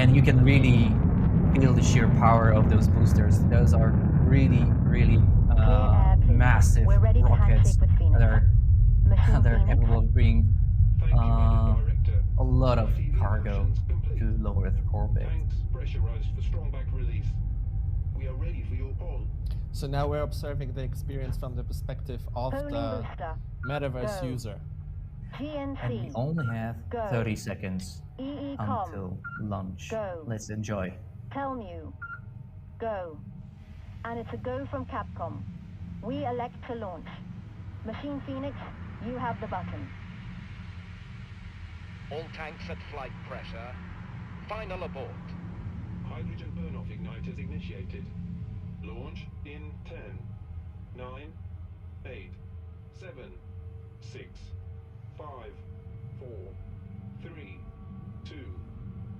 And you can really feel the sheer power of those boosters. Those are really, really massive rockets that are capable of bringing a lot of cargo to low Earth orbit. So now we're observing the experience from the perspective of the Metaverse user. And we only have 30 seconds until launch. Let's enjoy. Tell Mew, go. And it's a go from Capcom. We elect to launch. Machine Phoenix, you have the button. All tanks at flight pressure. Final abort. Hydrogen burn-off igniters initiated. Launch in 10, 9, 8, 7, 6, 5, 4, 3, 2,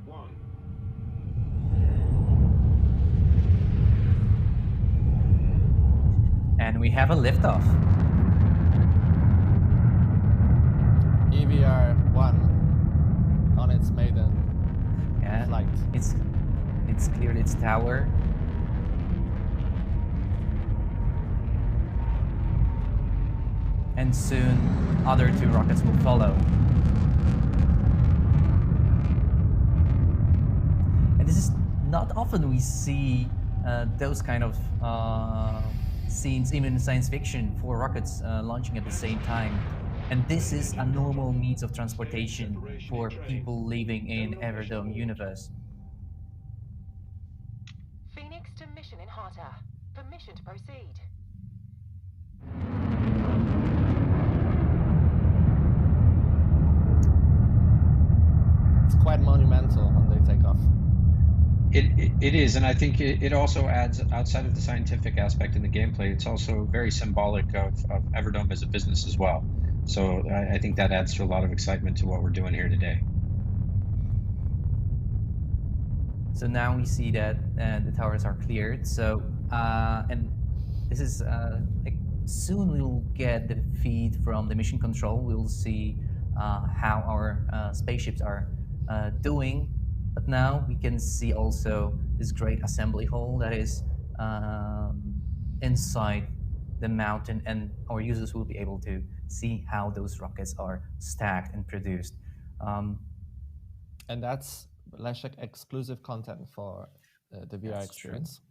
1. And we have a liftoff. EVR-1 on its maiden flight. It's cleared its tower. And soon other two rockets will follow. And this is not often we see those kind of scenes, even in science fiction, for rockets launching at the same time. And this is a normal means of transportation for people living in Everdome universe. Phoenix to mission in Harta. Permission to proceed. It's quite monumental when they take off. It is, and I think it also adds, outside of the scientific aspect in the gameplay, it's also very symbolic of Everdome as a business as well. So I think that adds to a lot of excitement to what we're doing here today. So now we see that the towers are cleared. So and this is like soon we will get the feed from the mission control. We'll see how our spaceships are doing. But now we can see also this great assembly hall that is inside the mountain, and our users will be able to see how those rockets are stacked and produced. And that's Leszek exclusive content for the VR experience. True.